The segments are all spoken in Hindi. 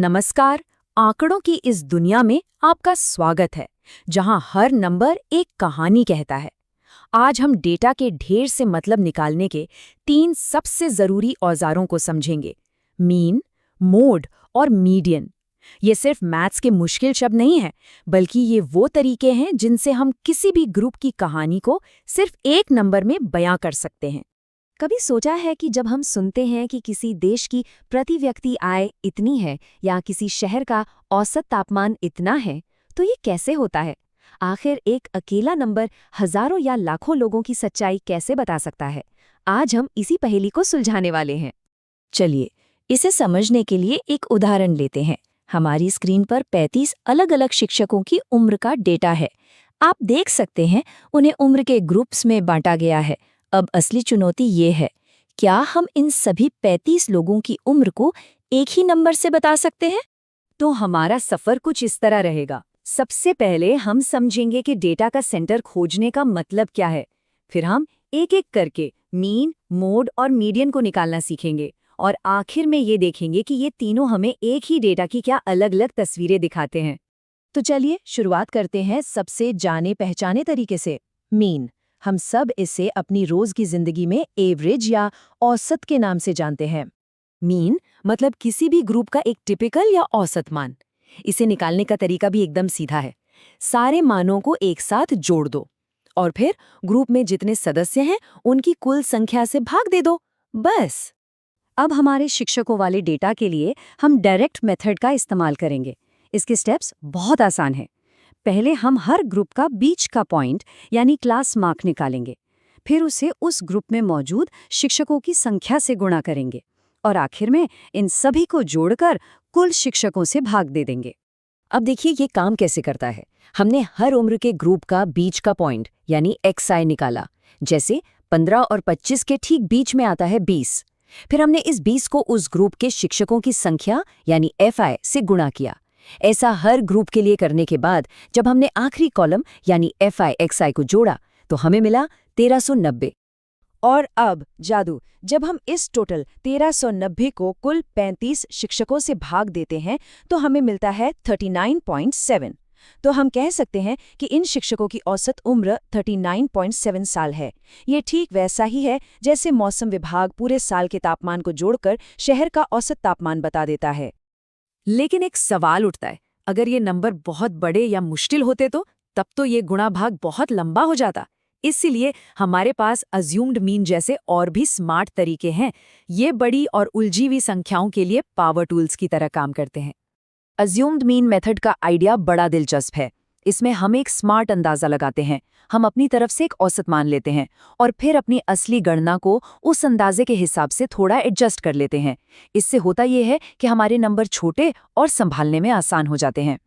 नमस्कार। आंकड़ों की इस दुनिया में आपका स्वागत है, जहां हर नंबर एक कहानी कहता है। आज हम डेटा के ढेर से मतलब निकालने के 3 सबसे जरूरी औजारों को समझेंगे: मीन, मोड और मीडियन। ये सिर्फ मैथ्स के मुश्किल शब्द नहीं हैं, बल्कि ये वो तरीके हैं जिनसे हम किसी भी ग्रुप की कहानी को सिर्फ एक नंबर में बयां कर सकते हैं। कभी सोचा है कि जब हम सुनते हैं कि किसी देश की प्रति व्यक्ति आय इतनी है या किसी शहर का औसत तापमान इतना है, तो ये कैसे होता है? आखिर एक अकेला नंबर हजारों या लाखों लोगों की सच्चाई कैसे बता सकता है? आज हम इसी पहेली को सुलझाने वाले हैं। चलिए, इसे समझने के लिए एक उदाहरण लेते हैं। हमारी स्क्रीन पर 35 अलग-अलग शिक्षकों की उम्र का डेटा है। आप देख सकते हैं, उन्हें उम्र के ग्रुप्स में बांटा गया है। अब असली चुनौती ये है, क्या हम इन सभी 35 लोगों की उम्र को एक ही नंबर से बता सकते हैं? तो हमारा सफर कुछ इस तरह रहेगा। सबसे पहले हम समझेंगे कि डेटा का सेंटर खोजने का मतलब क्या है। फिर हम एक एक करके मीन, मोड और मीडियन को निकालना सीखेंगे और आखिर में ये देखेंगे कि ये तीनों हमें एक ही डेटा की क्या अलग-अलग तस्वीरें दिखाते हैं। तो चलिए शुरुआत करते हैं सबसे जाने पहचाने तरीके से, मीन। हम सब इसे अपनी रोज की जिंदगी में एवरेज या औसत के नाम से जानते हैं। मीन मतलब किसी भी ग्रुप का एक टिपिकल या औसत मान। इसे निकालने का तरीका भी एकदम सीधा है। सारे मानों को एक साथ जोड़ दो और फिर ग्रुप में जितने सदस्य हैं उनकी कुल संख्या से भाग दे दो, बस। अब हमारे शिक्षकों वाले डेटा के लिए हम डायरेक्ट मेथड का इस्तेमाल करेंगे। इसके स्टेप्स बहुत आसान हैं। पहले हम हर ग्रुप का बीच का पॉइंट यानी क्लास मार्क निकालेंगे। फिर उसे उस ग्रुप में मौजूद शिक्षकों की संख्या से गुणा करेंगे और आखिर में इन सभी को जोड़कर कुल शिक्षकों से भाग दे देंगे। अब देखिए ये काम कैसे करता है। हमने हर उम्र के ग्रुप का बीच का पॉइंट यानी XI निकाला। जैसे 15 और 25 के ठीक बीच में आता है 20। फिर हमने इस 20 को उस ग्रुप के शिक्षकों की संख्या यानी FI से गुणा किया। ऐसा हर ग्रुप के लिए करने के बाद जब हमने आखिरी कॉलम यानी FI XI को जोड़ा तो हमें मिला 1390। और अब जादू, जब हम इस टोटल 1390 को कुल 35 शिक्षकों से भाग देते हैं तो हमें मिलता है 39.7। तो हम कह सकते हैं कि इन शिक्षकों की औसत उम्र 39.7 साल है। ये ठीक वैसा ही है जैसे मौसम विभाग पूरे साल के तापमान को जोड़कर शहर का औसत तापमान बता देता है। लेकिन एक सवाल उठता है, अगर ये नंबर बहुत बड़े या मुश्किल होते तो तब तो ये गुणा भाग बहुत लंबा हो जाता। इसीलिए हमारे पास अज्यूम्ड मीन जैसे और भी स्मार्ट तरीके हैं। ये बड़ी और उलझी हुई संख्याओं के लिए पावर टूल्स की तरह काम करते हैं। अज्यूम्ड मीन मेथड का आइडिया बड़ा दिलचस्प है। इसमें हम एक स्मार्ट अंदाजा लगाते हैं। हम अपनी तरफ से एक औसत मान लेते हैं और फिर अपनी असली गणना को उस अंदाजे के हिसाब से थोड़ा एडजस्ट कर लेते हैं। इससे होता यह है कि हमारे नंबर छोटे और संभालने में आसान हो जाते हैं।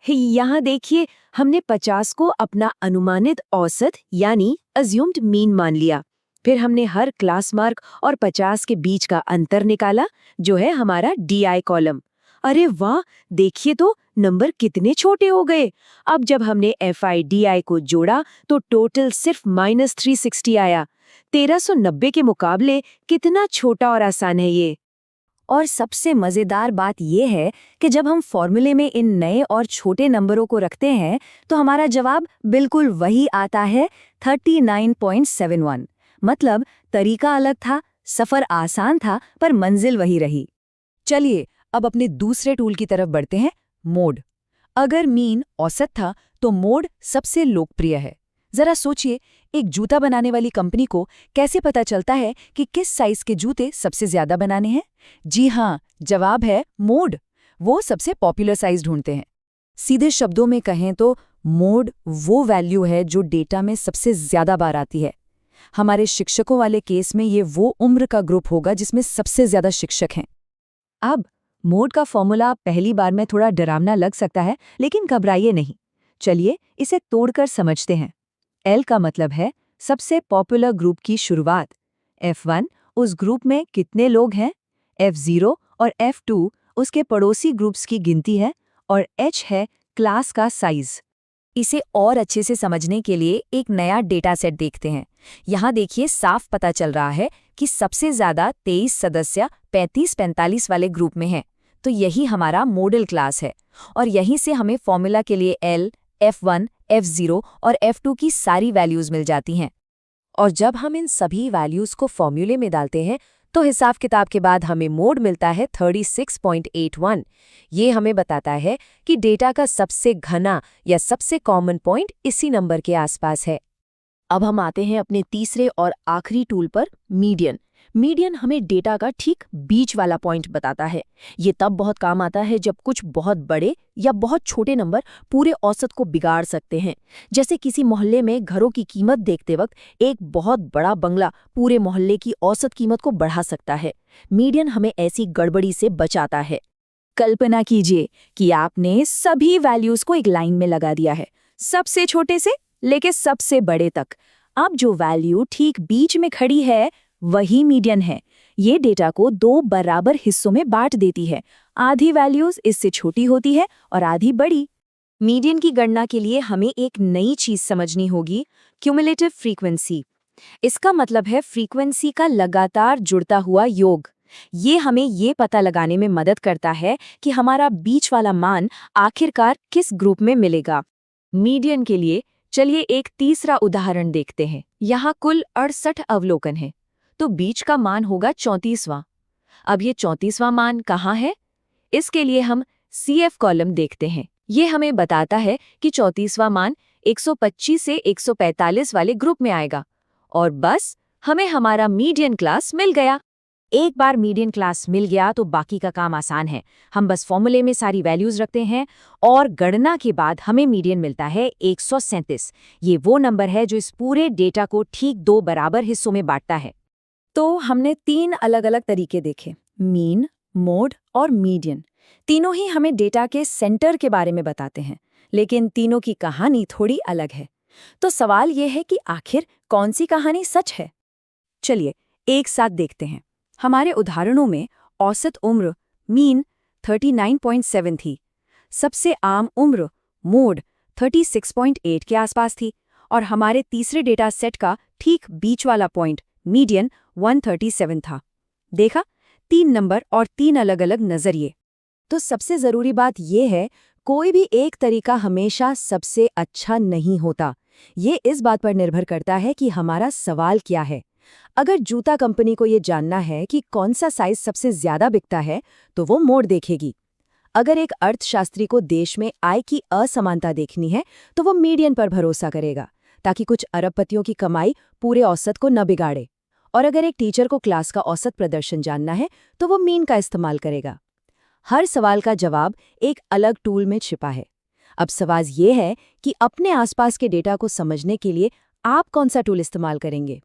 यहाँ देखिए, हमने 50 को अपना अनुमानित औसत यानी अज्यूम्ड मीन मान लिया। फिर हमने हर क्लास मार्क और 50 के बीच का अंतर निकाला, जो है हमारा DI कॉलम। अरे वाह, देखिए तो नंबर कितने छोटे हो गए। अब जब हमने FI DI को जोड़ा तो टोटल सिर्फ -360 आया। 1390 के मुकाबले कितना छोटा और आसान है ये। और सबसे मज़ेदार बात यह है कि जब हम फॉर्मूले में इन नए और छोटे नंबरों को रखते हैं तो हमारा जवाब बिल्कुल वही आता है, 39.71। मतलब तरीका अलग था, सफ़र आसान था, पर मंजिल वही रही। चलिए अब अपने दूसरे टूल की तरफ बढ़ते हैं, मोड। अगर मीन औसत था तो मोड सबसे लोकप्रिय है। जरा सोचिए, एक जूता बनाने वाली कंपनी को कैसे पता चलता है कि किस साइज के जूते सबसे ज्यादा बनाने हैं? जी हाँ, जवाब है मोड। वो सबसे पॉपुलर साइज ढूंढते हैं। सीधे शब्दों में कहें तो मोड वो वैल्यू है जो डेटा में सबसे ज्यादा बार आती है। हमारे शिक्षकों वाले केस में ये वो उम्र का ग्रुप होगा जिसमें सबसे ज्यादा शिक्षक हैं। अब मोड का फॉर्मूला पहली बार में थोड़ा डरावना लग सकता है, लेकिन घबराइए नहीं। चलिए इसे तोड़कर समझते हैं। L का मतलब है सबसे पॉपुलर ग्रुप की शुरुआत। F1 उस ग्रुप में कितने लोग हैं। F0 और F2 उसके पड़ोसी ग्रुप्स की गिनती है और H है क्लास का साइज। इसे और अच्छे से समझने के लिए एक नया डेटा सेट देखते हैं। यहाँ देखिए, साफ पता चल रहा है कि सबसे ज्यादा 23 सदस्य 35-45 वाले ग्रुप में हैं। तो यही हमारा मॉडल क्लास है और यहीं से हमें फॉर्मूला के लिए L, F1, F0 और F2 की सारी वैल्यूज मिल जाती हैं। और जब हम इन सभी वैल्यूज को फॉर्मूले में डालते हैं तो हिसाब किताब के बाद हमें मोड मिलता है 36.81। ये हमें बताता है कि डेटा का सबसे घना या सबसे कॉमन पॉइंट इसी नंबर के आसपास है। अब हम आते हैं अपने तीसरे और आखिरी टूल पर, मीडियन। मीडियन हमें डेटा का ठीक बीच वाला पॉइंट बताता है। ये तब बहुत काम आता है जब कुछ बहुत बड़े या बहुत छोटे नंबर पूरे औसत को बिगाड़ सकते हैं। जैसे किसी मोहल्ले में घरों की कीमत देखते वक्त एक बहुत बड़ा बंगला पूरे मोहल्ले की औसत कीमत को बढ़ा सकता है। मीडियन हमें ऐसी गड़बड़ी से बचाता है। कल्पना कीजिए कि आपने सभी वैल्यूज को एक लाइन में लगा दिया है, सबसे छोटे से लेके सबसे बड़े तक। अब जो वैल्यू ठीक बीच में खड़ी है वही मीडियन है। ये डेटा को 2 बराबर हिस्सों में बांट देती है। आधी वैल्यूज इससे छोटी होती है और आधी बड़ी। मीडियन की गणना के लिए हमें एक नई चीज समझनी होगी, क्यूमुलेटिव फ्रीक्वेंसी। इसका मतलब है फ्रीक्वेंसी का लगातार जुड़ता हुआ योग। ये हमें ये पता लगाने में मदद करता है कि हमारा बीच वाला मान आखिरकार किस ग्रुप में मिलेगा। मीडियन के लिए चलिए एक तीसरा उदाहरण देखते हैं। यहाँ कुल 68 अवलोकन हैं, तो बीच का मान होगा 34वां। अब ये 34वां मान कहाँ है? इसके लिए हम CF कॉलम देखते हैं। ये हमें बताता है कि 34वां मान 125 से 145 वाले ग्रुप में आएगा। और बस हमें हमारा मीडियन क्लास मिल गया। एक बार मीडियन क्लास मिल गया तो बाकी का काम आसान है। हम बस फॉर्मूले में सारी वैल्यूज रखते हैं और गणना के बाद हमें मीडियन मिलता है 137। ये वो नंबर है जो इस पूरे डेटा को ठीक 2 बराबर हिस्सों में बांटता है। तो हमने 3 अलग अलग तरीके देखे, मीन, मोड और मीडियन। तीनों ही हमें डेटा के सेंटर के बारे में बताते हैं, लेकिन तीनों की कहानी थोड़ी अलग है। तो सवाल ये है कि आखिर कौन सी कहानी सच है? चलिए एक साथ देखते हैं। हमारे उदाहरणों में औसत उम्र मीन 39.7 थी, सबसे आम उम्र मोड 36.8 के आसपास थी और हमारे तीसरे डेटा सेट का ठीक बीच वाला पॉइंट मीडियन 137 था। देखा, 3 नंबर और 3 अलग अलग नजरिए। तो सबसे जरूरी बात यह है, कोई भी एक तरीका हमेशा सबसे अच्छा नहीं होता। ये इस बात पर निर्भर करता है कि हमारा सवाल क्या है। अगर जूता कंपनी को ये जानना है कि कौन सा साइज सबसे ज्यादा बिकता है, तो वो मोड देखेगी। अगर एक अर्थशास्त्री को देश में आय की असमानता देखनी है, तो वो मीडियन पर भरोसा करेगा, ताकि कुछ अरबपतियों की कमाई पूरे औसत को न बिगाड़े। और अगर एक टीचर को क्लास का औसत प्रदर्शन जानना है, तो वो मीन का इस्तेमाल करेगा। हर सवाल का जवाब एक अलग टूल में छिपा है। अब सवाल ये है कि अपने आसपास के डेटा को समझने के लिए आप कौन सा टूल इस्तेमाल करेंगे।